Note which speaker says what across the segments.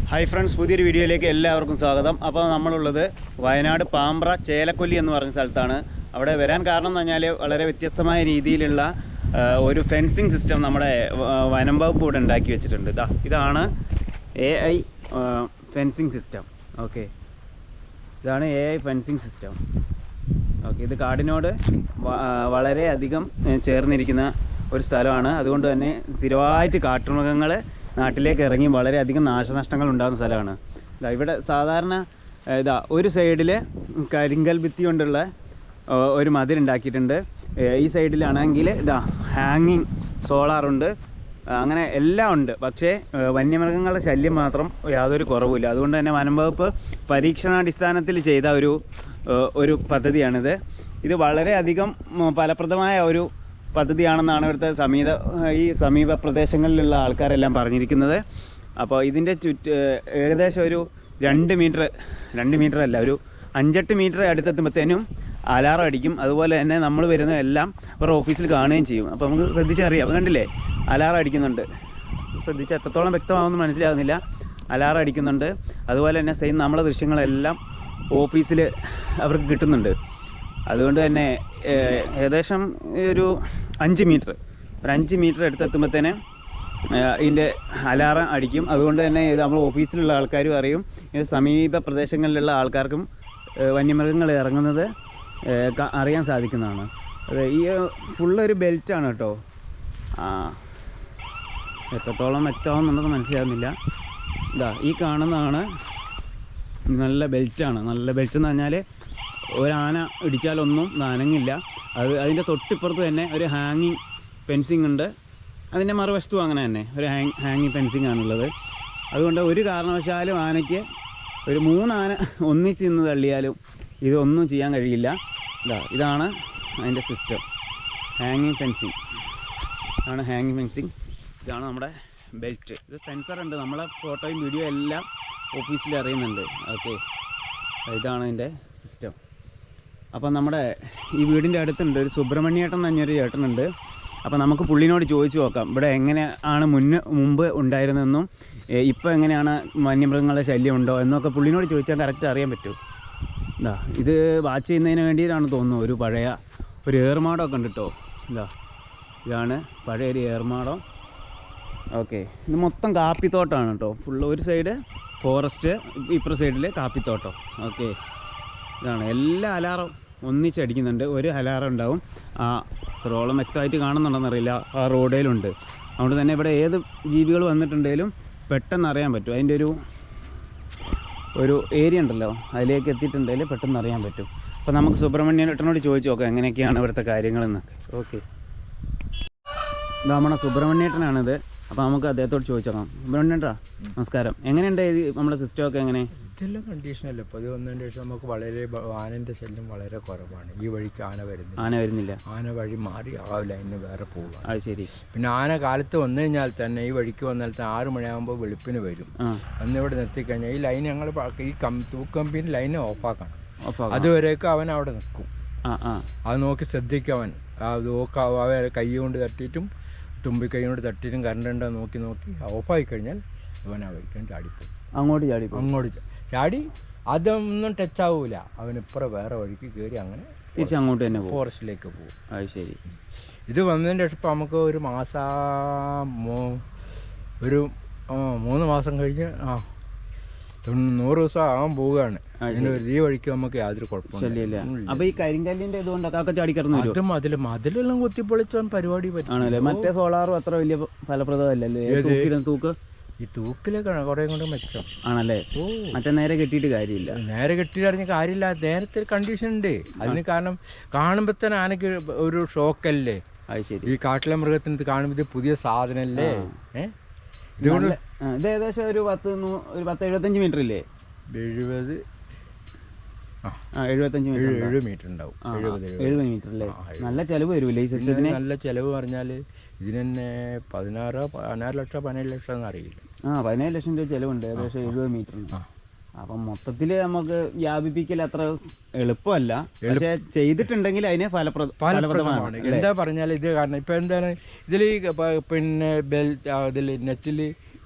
Speaker 1: Hi friends, പുതിയൊരു വീഡിയോയിലേക്ക് എല്ലാവർക്കും സ്വാഗതം. അപ്പോൾ നമ്മളുള്ളത് വയനാട് പാമ്പ്ര ചേലക്കൊല്ലി എന്ന് പറയുന്ന സ്ഥലത്താണ്. അവിടെ വരാൻ കാരണം എന്ന് പറഞ്ഞാൽ വളരെ വ്യത്യസ്തമായ രീതിയിലുള്ള ഒരു ഫെൻസിങ് സിസ്റ്റം നമ്മുടെ വനം വകുപ്പ് ഇവിടെ ഉണ്ടാക്കി വെച്ചിട്ടുണ്ട്. ഇതാണ് AI ഫെൻസിങ് സിസ്റ്റം. ഓക്കെ, ഇതാണ് AI ഫെൻസിങ് സിസ്റ്റം. ഓക്കെ, ഇത് കാടിനോട് വളരെയധികം ചേർന്നിരിക്കുന്ന ഒരു സ്ഥലമാണ്. അതുകൊണ്ട് തന്നെ സ്ഥിരമായിട്ട് കാട്ടുമൃഗങ്ങൾ നാട്ടിലേക്ക് ഇറങ്ങി വളരെയധികം നാശനഷ്ടങ്ങൾ ഉണ്ടാകുന്ന സ്ഥലമാണ്. ഇവിടെ സാധാരണ ഒരു സൈഡിൽ കരിങ്കൽ ഭിത്തി കൊണ്ടുള്ള ഒരു മതിലുണ്ടാക്കിയിട്ടുണ്ട്. ഈ സൈഡിലാണെങ്കിൽ ഹാങ്ങിങ് സോളാറുണ്ട്, അങ്ങനെ എല്ലാം ഉണ്ട്. പക്ഷേ വന്യമൃഗങ്ങളുടെ ശല്യം മാത്രം യാതൊരു കുറവുമില്ല. അതുകൊണ്ട് തന്നെ വനം വകുപ്പ് പരീക്ഷണാടിസ്ഥാനത്തിൽ ചെയ്ത ഒരു പദ്ധതിയാണിത്. ഇത് വളരെയധികം ഫലപ്രദമായ ഒരു പദ്ധതിയാണെന്നാണ് ഇവിടുത്തെ സമീപ പ്രദേശങ്ങളിലുള്ള ആൾക്കാരെല്ലാം പറഞ്ഞിരിക്കുന്നത്. അപ്പോൾ ഇതിൻ്റെ ഏകദേശം ഒരു 2 മീറ്റർ അല്ല, ഒരു 5-8 മീറ്റർ അടുത്തെത്തുമ്പോഴത്തേനും അലാറം അടിക്കും. അതുപോലെ തന്നെ നമ്മൾ വരുന്നതെല്ലാം അവരുടെ ഓഫീസിൽ കാണുകയും ചെയ്യും. അപ്പോൾ നമുക്ക് ശ്രദ്ധിച്ചറിയാം. കണ്ടില്ലേ, അലാറം അടിക്കുന്നുണ്ട്. ശ്രദ്ധിച്ച് എത്രത്തോളം വ്യക്തമാവുമെന്ന് മനസ്സിലാകുന്നില്ല. അലാറം അടിക്കുന്നുണ്ട്. അതുപോലെ തന്നെ സെയിം നമ്മളെ ദൃശ്യങ്ങളെല്ലാം ഓഫീസിൽ അവർക്ക് കിട്ടുന്നുണ്ട്. അതുകൊണ്ട് തന്നെ ഏകദേശം ഒരു 5 മീറ്റർ അടുത്തെത്തുമ്പോഴത്തേന് ഇതിൻ്റെ അലാറം അടിക്കും. അതുകൊണ്ട് തന്നെ ഇത് നമ്മൾ ഓഫീസിലുള്ള ആൾക്കാരും അറിയും. ഇത് സമീപ പ്രദേശങ്ങളിലുള്ള ആൾക്കാർക്കും വന്യമൃഗങ്ങൾ ഇറങ്ങുന്നത് അറിയാൻ സാധിക്കുന്നതാണ്. ഈ ഫുള്ളൊരു ബെൽറ്റാണ് കേട്ടോ. എത്രത്തോളം വ്യക്തമാകുന്നുണ്ടെന്ന് മനസ്സിലാകുന്നില്ല. ഈ കാണുന്നതാണ് നല്ല ബെൽറ്റാണ്. നല്ല ബെൽറ്റ് എന്ന് പറഞ്ഞാൽ ഒരാന ഇടിച്ചാലൊന്നും നനങ്ങില്ല. അതിൻ്റെ തൊട്ടിപ്പുറത്ത് തന്നെ ഒരു ഹാങ്ങിങ് ഫെൻസിങ് ഉണ്ട്. അതിൻ്റെ മറുവശത്തും അങ്ങനെ തന്നെ ഒരു ഹാങ്ങിങ് ഫെൻസിങ് ആണുള്ളത്. അതുകൊണ്ട് ഒരു കാരണവശാലും ആനയ്ക്ക് ഒരു 3 ആന ഒന്നിച്ച് നിന്ന് തള്ളിയാലും ഇതൊന്നും ചെയ്യാൻ കഴിയില്ല. ഇതാണ് അതിൻ്റെ സിസ്റ്റം. ഹാങ്ങിങ് ഫെൻസിങ് ഇതാണ് ഹാങ്ങിങ് ഫെൻസിങ്. ഇതാണ് നമ്മുടെ ബെൽറ്റ്. ഇത് സെൻസറുണ്ട്. നമ്മളെ ഫോട്ടോയും വീഡിയോ എല്ലാം ഓഫീസിൽ അറിയുന്നുണ്ട്. ഓക്കെ, ഇതാണ് ഇതിൻ്റെ സിസ്റ്റം. അപ്പം നമ്മുടെ ഈ വീടിൻ്റെ അടുത്തുണ്ട് ഒരു സുബ്രഹ്മണ്യേട്ടൻ എന്ന് പറഞ്ഞൊരു ചേട്ടനുണ്ട്. അപ്പോൾ നമുക്ക് പുള്ളിനോട് ചോദിച്ചു നോക്കാം ഇവിടെ എങ്ങനെയാണ് മുമ്പ് ഉണ്ടായിരുന്നതെന്നും ഇപ്പോൾ എങ്ങനെയാണ് വന്യമൃഗങ്ങളുടെ ശല്യം ഉണ്ടോ എന്നൊക്കെ പുള്ളിനോട് ചോദിച്ചാൽ കറക്റ്റ് അറിയാൻ പറ്റും. ഇത് വാച്ച് ചെയ്യുന്നതിന് വേണ്ടിയിട്ടാണ് തോന്നുന്നു. ഒരു പഴയ ഒരു ഏർമാടമൊക്കെ ഉണ്ട് കേട്ടോ. ഇതാണ് പഴയൊരു ഏർമാടം. ഓക്കെ, ഇത് മൊത്തം കാപ്പിത്തോട്ടമാണ് കേട്ടോ. ഫുള്ള് ഒരു സൈഡ് ഫോറസ്റ്റ്, ഇപ്പുറ സൈഡിൽ കാപ്പിത്തോട്ടം. ഓക്കെ, ഇതാണ് എല്ലാ അലാറം ഒന്നിച്ചടിക്കുന്നുണ്ട്. ഒരു അലാറം ഉണ്ടാവും. ഇത്രോളം വ്യക്തമായിട്ട് കാണുന്നുണ്ടെന്നറിയില്ല, ആ റോഡിലുണ്ട്. അതുകൊണ്ട് തന്നെ ഇവിടെ ഏത് ജീവികൾ വന്നിട്ടുണ്ടെങ്കിലും പെട്ടെന്ന് അറിയാൻ പറ്റും. അതിൻ്റെ ഒരു ഏരിയ ഉണ്ടല്ലോ, അതിലേക്ക് എത്തിയിട്ടുണ്ടെങ്കിൽ പെട്ടെന്ന് അറിയാൻ പറ്റും. അപ്പോൾ നമുക്ക് സുബ്രഹ്മണ്യേട്ടനോട് ചോദിച്ചു നോക്കാം എങ്ങനെയൊക്കെയാണ് ഇവിടുത്തെ കാര്യങ്ങളെന്നൊക്കെ. ഓക്കെ, നമ്മുടെ സുബ്രഹ്മണ്യേട്ടനാണിത്. അപ്പോൾ നമുക്ക് അദ്ദേഹത്തോട് ചോദിച്ചോക്കാം. സുബ്രഹ്മണ്യേട്ടാ നമസ്കാരം. എങ്ങനെയുണ്ട് നമ്മുടെ സിസ്റ്റമൊക്കെ? എങ്ങനെ
Speaker 2: ഇതെല്ലാം കണ്ടീഷനല്ല. ഇപ്പോൾ ഇത് വന്നതിന് ശേഷം നമുക്ക് വളരെ ആനൻ്റെ ശല്യം വളരെ കുറവാണ്. ഈ വഴിക്ക് ആന വരുന്നില്ല. ആന വഴി മാറി ആ ലൈനിന് വേറെ പോവുക. അത് ശരി. പിന്നെ ആന കാലത്ത് വന്നു കഴിഞ്ഞാൽ തന്നെ ഈ വഴിക്ക് വന്നാൽ തന്നെ 6 മണിയാകുമ്പോൾ വെളുപ്പിന് വരും. അന്നിവിടെ നിർത്തിക്കഴിഞ്ഞാൽ ഈ ലൈൻ ഞങ്ങൾ ഈ തൂക്കമ്പിന് ലൈന് ഓഫാക്കണം. അതുവരേക്കും അവൻ അവിടെ നിൽക്കും. അത് നോക്കി ശ്രദ്ധിക്കും. അവൻ കൈ കൊണ്ട് തട്ടിയിട്ടും തുമ്പിക്കൈ കൊണ്ട് തട്ടിയിട്ടും കറണ്ട് ഉണ്ടോ നോക്കി ഓഫായി കഴിഞ്ഞാൽ അവൻ ആ വഴിക്കാൻ ചാടിപ്പോകും. അങ്ങോട്ട് ചാടി അതൊന്നും ടച്ച് ആവൂല. അവനിപ്പുറം വേറെ വഴിക്ക് കയറി അങ്ങനെ
Speaker 1: തിരിച്ചങ്ങോട്ട് തന്നെ
Speaker 2: ഫോറസ്റ്റിലേക്ക് പോകും.
Speaker 1: അത് ശരി.
Speaker 2: ഇത് വന്നതിൻ്റെ ശേഷം ഇപ്പം നമുക്ക് ഒരു 3 മാസം കഴിഞ്ഞ് 100 ദിവസം ആകാൻ പോവുകയാണ്. ഈ വഴിക്ക് നമുക്ക് യാതൊരു കുഴപ്പമില്ല.
Speaker 1: അപ്പോൾ ഈ കരിങ്കല്ലിൻ്റെ ഇതുകൊണ്ടൊക്കെ ചാടിക്കറന്നു
Speaker 2: മതിലെല്ലാം കുത്തിപ്പൊളിച്ചാൽ പരിപാടി പറ്റും.
Speaker 1: മറ്റേ സോളാറും അത്ര വലിയ ഫലപ്രദമല്ലല്ലേ? തൂക്ക്
Speaker 2: ഈ തൂക്കിലൊക്കെ കുറേ കൊണ്ട് മെച്ചം
Speaker 1: ആണല്ലേ? മറ്റേ നേരെ കെട്ടിയിട്ട് കാര്യമില്ല.
Speaker 2: നേരെ കെട്ടിയിട്ടറിഞ്ഞ കാര്യമില്ല. നേരത്തെ കണ്ടീഷൻ ഉണ്ട്. അതിന് കാരണം കാണുമ്പോൾ തന്നെ ആനയ്ക്ക് ഒരു ഷോക്കല്ലേ.
Speaker 1: അത് ശരി.
Speaker 2: ഈ കാട്ടിലെ മൃഗത്തിന് ഇത് കാണുമ്പോൾ ഇത് പുതിയ സാധനമല്ലേ.
Speaker 1: ഇതുകൊണ്ട് ഇത് ഏകദേശം ഒരു 10-75 മീറ്റർ ഇല്ലേ?
Speaker 2: 70 മീറ്റർ ഉണ്ടാവും.
Speaker 1: 70 മീറ്റർ അല്ലേ? നല്ല ചിലവ് വരുമല്ലേ ഈ സിസ്റ്റത്തിന്?
Speaker 2: നല്ല ചിലവ് പറഞ്ഞാൽ ഇതിന് തന്നെ 16 ലക്ഷം 17 ലക്ഷം എന്ന് അറിയില്ല.
Speaker 1: 17 ലക്ഷം രൂപ ചിലവുണ്ട് ഏകദേശം 70 മീറ്ററിന്. അപ്പം മൊത്തത്തിൽ നമുക്ക് വ്യാപിപ്പിക്കൽ അത്ര എളുപ്പമല്ല. പക്ഷേ ചെയ്തിട്ടുണ്ടെങ്കിൽ അതിന് ഫലപ്രദമാണ്.
Speaker 2: എന്താ പറഞ്ഞാൽ ഇത് കാരണം ഇപ്പം എന്താണ് ഇതിൽ പിന്നെ ഇതിൽ നെറ്റിൽ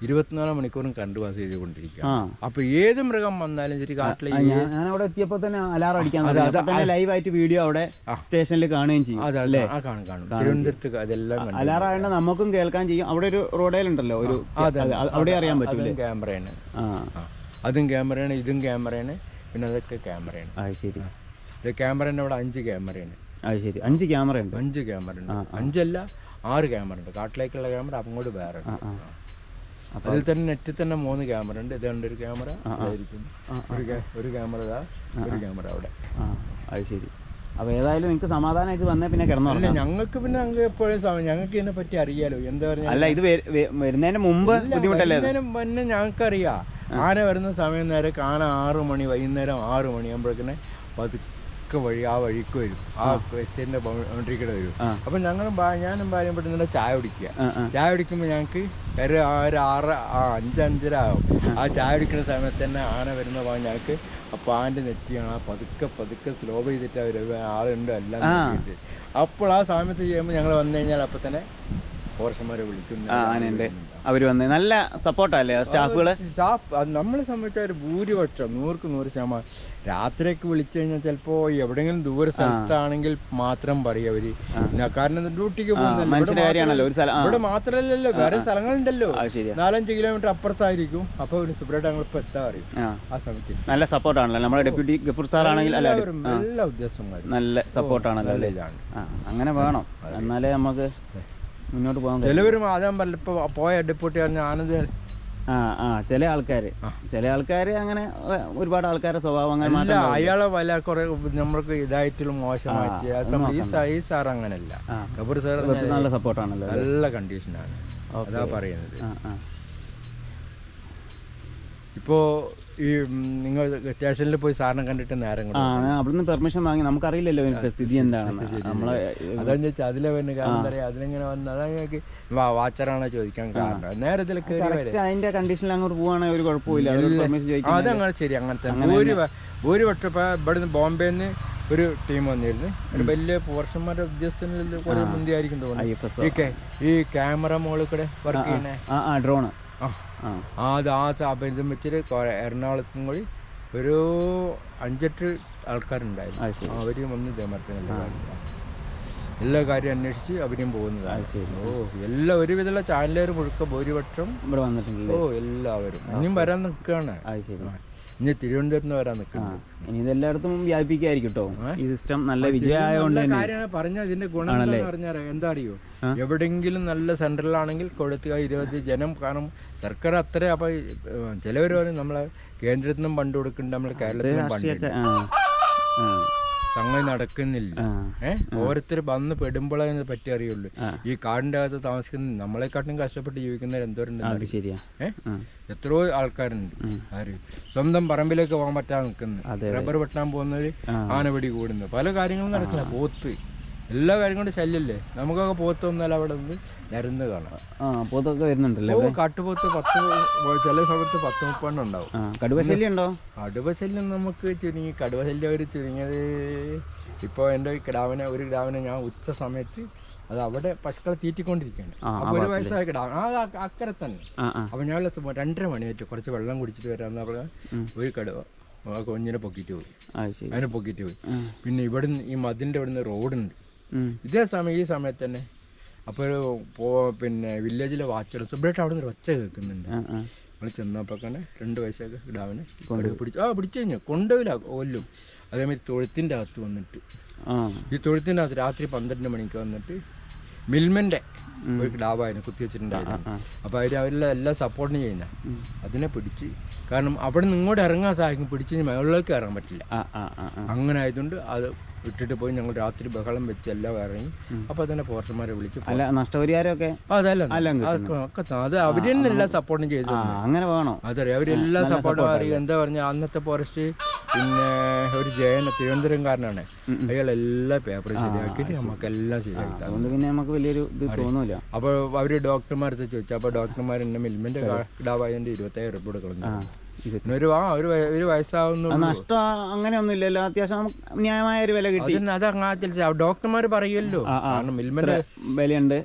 Speaker 2: 24 മണിക്കൂറും കറണ്ട് പാസ് ചെയ്തുകൊണ്ടിരിക്കുക. അപ്പൊ ഏത് മൃഗം വന്നാലും ശരി കാട്ടിലെ
Speaker 1: ഞാൻ അവിടെ എത്തിയപ്പോ തന്നെ അലാറം അടിക്കാൻ ലൈവായിട്ട് വീഡിയോ അവിടെ സ്റ്റേഷനിൽ കാണുകയും ചെയ്യും.
Speaker 2: കാണും തിരുവനന്തപുരത്ത് അതെല്ലാം
Speaker 1: അലാറം ആയതുകൊണ്ട് നമുക്കും കേൾക്കാൻ ചെയ്യും. അവിടെ ഒരു റോഡേലുണ്ടല്ലോ ഒരു അവിടെ അറിയാൻ പറ്റില്ല.
Speaker 2: ക്യാമറയാണ്, അതും ക്യാമറയാണ്, ഇതും ക്യാമറയാണ്, പിന്നെ അതൊക്കെ ക്യാമറയാണ്.
Speaker 1: ശരി.
Speaker 2: ഇത് ക്യാമറേൻ്റെ അവിടെ 5 ക്യാമറയാണ്.
Speaker 1: ശരി, 5 ക്യാമറ ഉണ്ട്.
Speaker 2: 5 ക്യാമറ ഉണ്ട്. 5 അല്ല 6 ക്യാമറ ഉണ്ട്. കാട്ടിലേക്കുള്ള ക്യാമറ അങ്ങോട്ട് വേറെ. അതിൽ തന്നെ നെറ്റിൽ തന്നെ 3 ക്യാമറ ഉണ്ട്. ഇതുണ്ട് ഒരു ക്യാമറ, ഒരു ക്യാമറ ഇതാ, ഒരു ക്യാമറ അവിടെ.
Speaker 1: അത് ശരി. അപ്പോൾ ഏതായാലും നിങ്ങൾക്ക് സമാധാനമായിട്ട് വന്നേ പിന്നെ കിടന്നു.
Speaker 2: ഞങ്ങൾക്ക് പിന്നെ അങ്ങ് എപ്പോഴും ഞങ്ങൾക്ക് ഇതിനെ പറ്റി അറിയാലോ. എന്താ പറഞ്ഞാൽ
Speaker 1: അല്ല, ഇത് വരുന്നതിന് മുമ്പ് ബുദ്ധിമുട്ടല്ലേ?
Speaker 2: പിന്നെ ഞങ്ങൾക്കറിയാം ആന വരുന്ന സമയം നേരെ ആന 6 മണി, വൈകുന്നേരം 6 മണിയാകുമ്പോഴേക്കിനെ പതുക്കെ ആ വഴിക്ക് വരും. ആ എസ്റ്റേറ്റിന്റെ ബൗണ്ടറിക്കൂടെ വരും. അപ്പൊ ഞാനും ഭാര്യയും പെട്ടെന്ന് ചായ കുടിക്കുമ്പോൾ ഞങ്ങൾക്ക് ഒരു 5-5:30 ആവും. ആ ചായ കുടിക്കുന്ന സമയത്ത് തന്നെ ആന വരുന്ന ഭാഗം ഞങ്ങൾക്ക് ആ പാൻ്റെ നെറ്റിയാണ്. ആ പതുക്കെ സ്ലോ ചെയ്തിട്ട് അവർ ആളുണ്ട് എല്ലാം. അപ്പോൾ ആ സമയത്ത് ചെയ്യുമ്പോൾ ഞങ്ങൾ വന്നു കഴിഞ്ഞാൽ അപ്പം തന്നെ ഫോറസ്റ്റർമാരെ വിളിക്കും.
Speaker 1: അവർ വന്ന് നല്ല സപ്പോർട്ടല്ലേ സ്റ്റാഫുകള്?
Speaker 2: നമ്മളെ സംബന്ധിച്ച ഒരു ഭൂരിപക്ഷം 100% രാത്രിയൊക്കെ വിളിച്ചു കഴിഞ്ഞാൽ ചിലപ്പോ എവിടെയെങ്കിലും ദൂര സ്ഥലത്താണെങ്കിൽ മാത്രം പറയും അവര്. കാരണം ഡ്യൂട്ടിക്ക് പോകുന്നല്ലോ. ഇവിടെ മാത്രല്ലല്ലോ, വേറെ സ്ഥലങ്ങളുണ്ടല്ലോ. 4-5 കിലോമീറ്റർ അപ്പുറത്തായിരിക്കും. അപ്പൊ ഒരു സുബ്രേട്ട് ഞങ്ങളിപ്പോ എത്താൻ അറിയും. ആ സമയത്ത് നല്ല
Speaker 1: സപ്പോർട്ടാണല്ലോ നമ്മുടെ ഡെപ്യൂട്ടി ഗഫൂർ സാർ ആണെങ്കിൽ.
Speaker 2: എല്ലാ ഉദ്യോഗസ്ഥന്മാരും
Speaker 1: നല്ല സപ്പോർട്ടാണല്ലോ. അങ്ങനെ വേണം, എന്നാലേ നമുക്ക് മുന്നോട്ട് പോകാൻ.
Speaker 2: ചിലവരും ആദ്യം പറഞ്ഞപ്പോ പോയ ഡെപ്യൂട്ടി പറഞ്ഞ ആനന്ദ്
Speaker 1: ചില ആൾക്കാര് അങ്ങനെ ഒരുപാട് ആൾക്കാരുടെ സ്വഭാവം
Speaker 2: അയാളെ വല്ല കുറെ നമ്മൾക്ക് ഇതായിട്ടുള്ള മോശമായിട്ട്. ഈ സാർ അങ്ങനല്ല, ഗഫൂർ സാർ
Speaker 1: നല്ല സപ്പോർട്ടാണല്ലോ,
Speaker 2: നല്ല കണ്ടീഷനാണ്. അതാ പറയുന്നത്. ഇപ്പോ ഈ നിങ്ങൾ സ്റ്റേഷനിൽ പോയി സാറിനെ കണ്ടിട്ട് നേരം
Speaker 1: അവിടുന്ന് പെർമിഷൻ വാങ്ങി, നമുക്കറിയില്ലല്ലോ സ്ഥിതി എന്താണെന്ന്.
Speaker 2: അതെന്ന് വെച്ചാൽ അതിലെ വന്ന് കാരണം പറയാ അതിലെങ്ങനെ വന്ന് അതായത് വാച്ചറാണോ ചോദിക്കാൻ കാരണം. നേരത്തിൽ
Speaker 1: അതിന്റെ കണ്ടീഷനിൽ അങ്ങോട്ട് പോവാണെങ്കിൽ ഒരു കുഴപ്പമില്ല.
Speaker 2: അതങ്ങനെ ശരി, അങ്ങനത്തെ ഭൂരിപക്ഷം. ഇപ്പൊ ഇവിടുന്ന് ബോംബെന്ന് ഒരു ടീം വന്നിരുന്നു. ഒരു വലിയ പോർഷന്മാരുടെ ഉദ്യോഗസ്ഥനിൽ കുറെ മുന്തിയായിരിക്കും തോന്നുന്നു. ഈ ക്യാമറ മോളിൽ കൂടെ വർക്ക് ചെയ്യുന്ന
Speaker 1: ഡ്രോണ്
Speaker 2: ഇതും വെച്ചിട്ട് എറണാകുളത്തും കൂടി ഒരു 5-8 ആൾക്കാരുണ്ടായിരുന്നു. അവരും വന്ന് ഇതേമാറ്റം എല്ലാ കാര്യം അന്വേഷിച്ച് അവരും പോകുന്നതാണ്. എല്ലാ ഒരുവിധമുള്ള ചാനലുകാർ മുഴുക്ക ഭൂരിപക്ഷം ഇവിടെ വന്നിട്ടുണ്ട്. എല്ലാവരും ഇനിയും വരാൻ നിൽക്കുകയാണ്. ഇനി തിരുവനന്തപുരത്ത് വരാൻ നിൽക്കുന്നത്.
Speaker 1: ഇനി ഇതെല്ലായിടത്തും വ്യാപിപ്പിക്കായിരിക്കും കേട്ടോ ഈ സിസ്റ്റം. നല്ല വിജയമായതുകൊണ്ട്
Speaker 2: കാര്യമാണ് പറഞ്ഞ ഇതിന്റെ ഗുണം എന്ന് പറഞ്ഞാൽ എന്താ അറിയോ, എവിടെയെങ്കിലും നല്ല സെൻട്രലാണെങ്കിൽ കൊടുത്തുക 20 ജനം കാണും. സർക്കാർ അത്ര അപ്പൊ ചിലവർ പറയും നമ്മളെ കേന്ദ്രത്തിൽ നിന്നും ഫണ്ട് കൊടുക്കുന്നുണ്ട്, നമ്മളെ കേരളത്തിൽ നിന്നും ഫണ്ട് സംഗതി നടക്കുന്നില്ല. ഓരോരുത്തർ വന്ന് പെടുമ്പോഴേ പറ്റി അറിയുള്ളൂ. ഈ കാടിന്റെ അകത്ത് താമസിക്കുന്ന നമ്മളെക്കാട്ടും കഷ്ടപ്പെട്ട് ജീവിക്കുന്നവർ എന്തോരുണ്ട്.
Speaker 1: ശരിയാ,
Speaker 2: എത്രയോ ആൾക്കാരുണ്ട് ആര് സ്വന്തം പറമ്പിലേക്ക് പോകാൻ പറ്റാതെ നിൽക്കുന്നത്, റബ്ബർ വെട്ടാൻ പോകുന്നവര്, ആനപിടി കൂടുന്നത്, പല കാര്യങ്ങളും നടക്കില്ല. പോത്ത് എല്ലാ കാര്യങ്ങളും ശല്യല്ലേ. നമുക്കൊക്കെ പോത്ത് വന്നാൽ അവിടെ നിന്ന് നിരന്ന് കാണാം.
Speaker 1: പോത്തൊക്കെ വരുന്നുണ്ടല്ലോ.
Speaker 2: കാട്ടുപോത്ത് 10 ചില സമയത്ത് 10-30 ഉണ്ടാവും.
Speaker 1: കടുവശല്യം ഉണ്ടോ?
Speaker 2: കടുവശല്യം നമുക്ക് ചുരുങ്ങി. കടുവശല്യം ഒരു ചുരുങ്ങിയത് ഇപ്പോൾ എൻ്റെ ഒരു കിടാവിനെ ഞാൻ ഉച്ച സമയത്ത് അത് അവിടെ പശുക്കളെ തീറ്റിക്കൊണ്ടിരിക്കുകയാണ്. അപ്പോൾ ഒരു വയസ്സായ കിടാവ് അക്കരെ തന്നെ. അപ്പോൾ ഞാൻ 2:30 മണിയായിട്ട് കുറച്ച് വെള്ളം കുടിച്ചിട്ട് വരാമെന്ന് പറഞ്ഞാൽ ഒരു കടുവ കുഞ്ഞിനെ പൊക്കിയിട്ട് പോയി. അതിനെ പൊക്കിയിട്ട് പോയി. പിന്നെ ഇവിടുന്ന് ഈ മതിൻ്റെ ഇവിടുന്ന് റോഡുണ്ട്. ഇതേ സമയം ഈ സമയത്ത് തന്നെ അപ്പോൾ പിന്നെ വില്ലേജിലെ വാച്ചർ സുബ്രേട്ട് അവിടെ നിന്ന് ഒച്ച കേൾക്കുന്നുണ്ട്. നമ്മൾ ചെന്നപ്പോൾ തന്നെ 2 വയസ്സൊക്കെ കിടാവിനെ പിടിച്ചു കഴിഞ്ഞു കൊണ്ടുപോയില്ല കൊല്ലും. അതേമാതിരി തൊഴുത്തിൻ്റെ അകത്ത് വന്നിട്ട് ഈ തൊഴുത്തിൻ്റെ അകത്ത് രാത്രി 12 മണിക്ക് വന്നിട്ട് മിൽമൻ്റെ ഒരു കിടാവായിരുന്നു കുത്തി വെച്ചിട്ടുണ്ടായിരുന്നു. അപ്പോൾ അവരെല്ലാം സപ്പോർട്ടിന് ചെയ്യുന്ന അതിനെ പിടിച്ച്, കാരണം അവിടെ നിന്ന് ഇങ്ങോട്ട് ഇറങ്ങാൻ സാധിക്കും, പിടിച്ച് മുകളിലേക്ക് കയറാൻ പറ്റില്ല. അങ്ങനെ ആയതുകൊണ്ട് അത് വിട്ടിട്ട് പോയി. ഞങ്ങൾ രാത്രി ബഹളം വെച്ച് എല്ലാം ഇറങ്ങി. അപ്പോൾ തന്നെ പോർഷന്മാരെ വിളിച്ചു.
Speaker 1: നഷ്ടപരിഹാരമൊക്കെ
Speaker 2: അത് അവര് തന്നെ എല്ലാ സപ്പോർട്ടും ചെയ്തു.
Speaker 1: അങ്ങനെ വേണം.
Speaker 2: അതറിയാം, അവരെല്ലാ സപ്പോർട്ടും അറിയാം. എന്താ പറഞ്ഞാൽ അന്നത്തെ ഫോറസ്റ്റ് പിന്നെ ഒരു ജയന തിരുവനന്തപുരംകാരനാണ്, അയാളെല്ലാം പേപ്പർ ശരിയാക്കിയിട്ട് നമുക്കെല്ലാം ശരിയാക്കി തന്നു.
Speaker 1: അതുകൊണ്ട് പിന്നെ നമുക്ക് വലിയൊരു ഇത് തോന്നൂല.
Speaker 2: അപ്പോൾ അവർ ഡോക്ടർമാരടുത്ത് ചോദിച്ചു. അപ്പോൾ ഡോക്ടർമാർ എന്നെ മിൽമിൻ്റെ കിടാവായതിൻ്റെ 27,000 രൂപ കളഞ്ഞു. ഒരു വയസ്സാവുന്നു.
Speaker 1: നഷ്ടം അങ്ങനെയൊന്നും ഇല്ലല്ലോ, അത്യാവശ്യം ന്യായമായ ഒരു വില കിട്ടി.
Speaker 2: അത് അങ്ങനെ ഡോക്ടർമാർ പറയുമല്ലോ, കാരണം മിൽമിന്റെ
Speaker 1: വിലയുണ്ട്.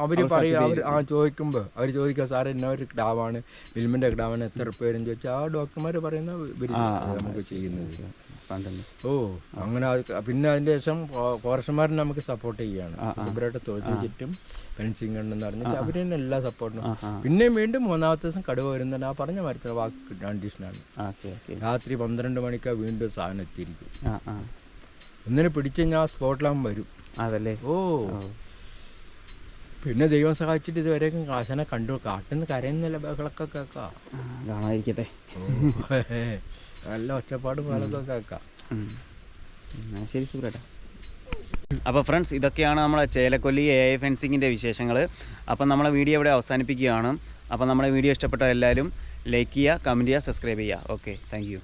Speaker 2: അവര് പറയും, ചോദിക്കുമ്പോ അവര് ചോദിക്കുക സാർ എന്നെ ഒരു കിടാവാണ്, മിൽമിന്റെ കിടാവാണ്, എത്ര രൂപ വരും ചോദിച്ചാൽ ആ ഡോക്ടർമാർ പറയുന്ന നമുക്ക് ചെയ്യുന്നത്. ഓ അങ്ങനെ. പിന്നെ അതിന്റെ ശേഷം ഫോറസ്റ്റർമാരെ നമുക്ക് സപ്പോർട്ട് ചെയ്യാണ്. ഇവരായിട്ട് ചോദിച്ചിട്ടും ഫെൻസിങ് ഉണ്ടെന്ന് പറഞ്ഞിട്ട് അവര് തന്നെ എല്ലാ സപ്പോർട്ടും. പിന്നെയും വീണ്ടും 3ാമത്തെ ദിവസം കടുവ വരുന്നുണ്ട്. ആ പറഞ്ഞ മരത്തിന് വാക്ക് കണ്ടീഷനാണ്. രാത്രി 12 മണിക്കാണ് വീണ്ടും സാധനം എത്തിയിരിക്കും. ഒന്നിനെ പിടിച്ചു കഴിഞ്ഞാൽ ആ സ്പോട്ടിലാകുമ്പോൾ വരും. അതല്ലേ? ഓ പിന്നെ ദൈവം സഹായിച്ചിട്ട് ഇതുവരെയൊക്കെ കാശനെ കണ്ടു. കാട്ടിന്ന് കരയുന്നില്ല, ബഹളൊക്കെ കേൾക്കാം.
Speaker 1: കാണാതിരിക്കട്ടെ.
Speaker 2: നല്ല ഒച്ചപ്പാടും ബഹളൊക്കെ കേൾക്കാം.
Speaker 1: ശരി സുബ്രേട്ടാ. അപ്പോൾ ഫ്രണ്ട്സ്, ഇതൊക്കെയാണ് നമ്മുടെ ചേലക്കൊല്ലി AI ഫെൻസിങ്ങിൻ്റെ വിശേഷങ്ങൾ. അപ്പം നമ്മളെ വീഡിയോ ഇവിടെ അവസാനിപ്പിക്കുകയാണ്. അപ്പോൾ നമ്മുടെ വീഡിയോ ഇഷ്ടപ്പെട്ട എല്ലാവരും ലൈക്ക് ചെയ്യുക, കമൻറ്റ് ചെയ്യുക, സബ്സ്ക്രൈബ് ചെയ്യുക. Okay, thank you.